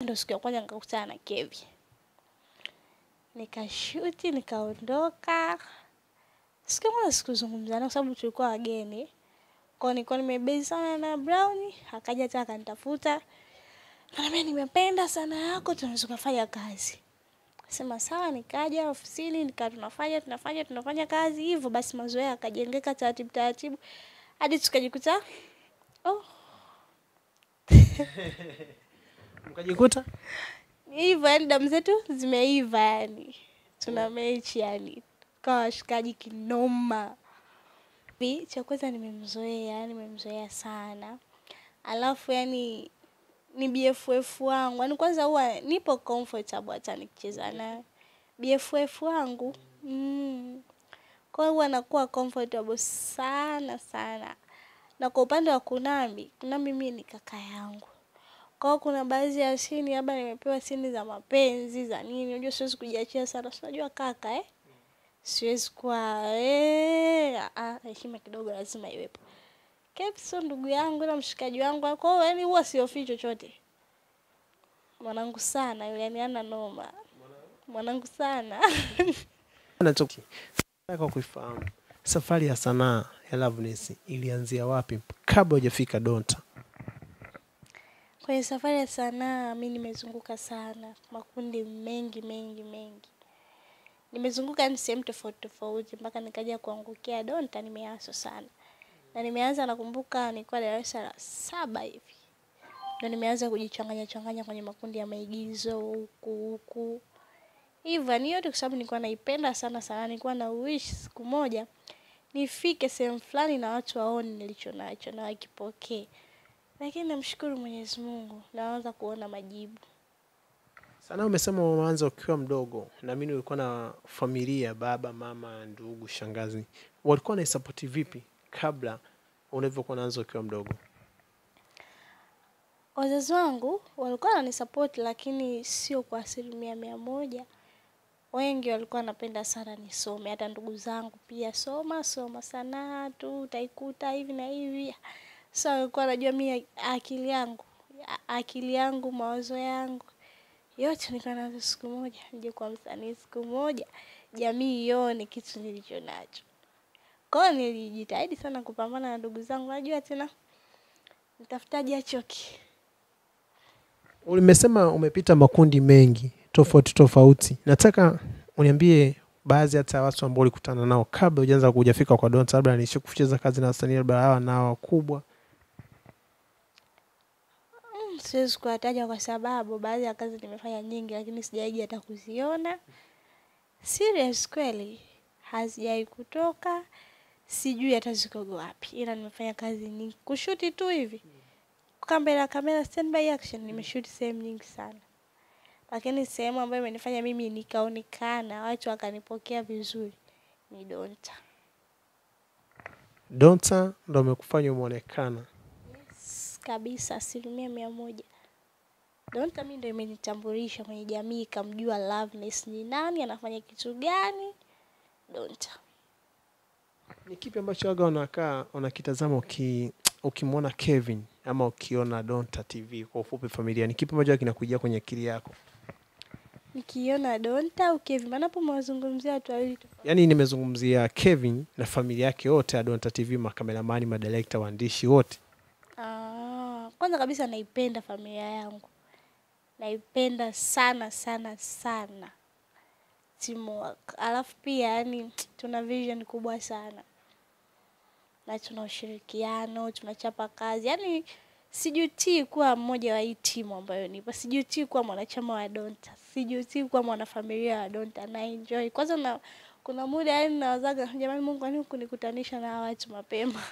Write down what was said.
Ndio siku ya kwanza nikakutana na Kevin. Nikashuti, nikaondoka. Siku ya kwanza sikuzungumza naye kwa sababu tulikuwa wageni. Kwa nilikuwa nimebezi sana na Brown, akaja hata akanitafuta. Akaniambia nimependa sana yako, tunaweza kufanya kazi. Sema sawa, nikaja ofisini, tunafanya kazi hivyo, basi mazoea yakajengeka taratibu. Hadi tukajikuta Mkajikuta hivyo, yani damu zetu zimeiva, yani tuna mechi, yani kwa washikaji kinoma. Cha kwanza nimemzoea sana. Alafu yani ni BFF wangu. Yaani kwanza huwa nipo comfortable hata nikicheza naye. BFF wangu. Kwa hiyo huwa nakuwa comfortable sana. Na kwa upande wa Kunambi mimi ni kaka yangu. Kwa hiyo kuna baadhi ya sini labda nimepewa sini za mapenzi za nini, unajua siwezi kujiachia sana. Unajua kaka siwezi kuwa heshima kidogo lazima iwepo. Kevin ndugu yangu na mshikaji wangu, kwa hiyo yani huwa siofii chochote. Mwanangu sana yule, yani hana noma. Mwanangu sana. Nataka kuifahamu safari ya sanaa ya Loveness ilianzia wapi kabla hujafika Donta? Kwenye safari ya sanaa mimi nimezunguka sana, makundi mengi. Nimezunguka ni sehemu tofauti mpaka nikaja kuangukia Donta. Nimeanza sana. Na nimeanza, nakumbuka nilikuwa darasa la 7 hivi. Ndio nimeanza kujichanganya kwenye makundi ya maigizo huku. Hivyo ni yote kwa sababu nilikuwa naipenda sana. Nilikuwa na wish siku moja nifike sehemu fulani na watu waone nilicho nacho na wakipokee. Lakini namshukuru Mwenyezi Mungu, naanza kuona majibu. Sana umesema umeanza ukiwa mdogo, na mimi nilikuwa na familia, baba, mama, ndugu, shangazi. Walikuwa na support vipi kabla ulivyokuwa unaanza ukiwa mdogo? Wazazi wangu walikuwa wananisupport lakini sio kwa 100%. Wengi walikuwa wanapenda sana nisome, hata ndugu zangu pia soma sana tu utaikuta hivi na hivi. So walikuwa wanajua mimi akili yangu, mawazo yangu yote nilikuwa nazo siku moja nije kwa msanii, siku moja jamii ione kitu nilicho nacho. Kwa hiyo nilijitahidi sana kupambana na ndugu zangu, najua tena nitafutaje achoki. Ulimesema umepita makundi mengi tofauti. Nataka uniambie baadhi hata watu ambao ulikutana nao kabla hujaanza kujafika kwa Donta, labda nilishikucheza kazi na wasanii labda hawa nao wakubwa. Siwezi kuwataja kwa sababu baadhi ya kazi nimefanya nyingi lakini sijawahi hata kuziona. Serious kweli, hazijawahi kutoka, sijui hata ziko wapi. Ila nimefanya kazi nyingi, kushuti tu hivi. Kamera standby action nimeshoot sehemu nyingi sana. Lakini sehemu ambayo imenifanya mimi nikaonekana, watu wakanipokea vizuri ni Donta. Donta ndio umekufanya umeonekana? Yes, kabisa 100%. Donta mimi ndio imenitambulisha kwenye jamii, ikamjua Loveness ni nani, anafanya kitu gani. Donta. Ni kipi ambacho waga unakaa unakitazama ukimwona Kevin ama ukiona Donta TV kwa ufupi familia? Ni kipi ambacho kinakujia kwenye akili yako? Nikiona Donta au Kevin, maana hapo mwazungumzia watu wawili tofauti. Yaani nimezungumzia Kevin na familia yake yote ya Donta TV, makameramani, madirector, waandishi wote. Kwanza kabisa naipenda familia yangu. Naipenda sana. Teamwork. Alafu pia yani tuna vision kubwa sana. Na tuna ushirikiano, tunachapa kazi. Yani sijutii kuwa mmoja wa hii timu ambayo nipo. Sijutii kuwa mwanachama wa Donta. Sijutii kuwa mwanafamilia wa Donta, na enjoy. Kwanza kuna muda yani nawazaga, jamani Mungu, kwa nini hukunikutanisha na watu mapema?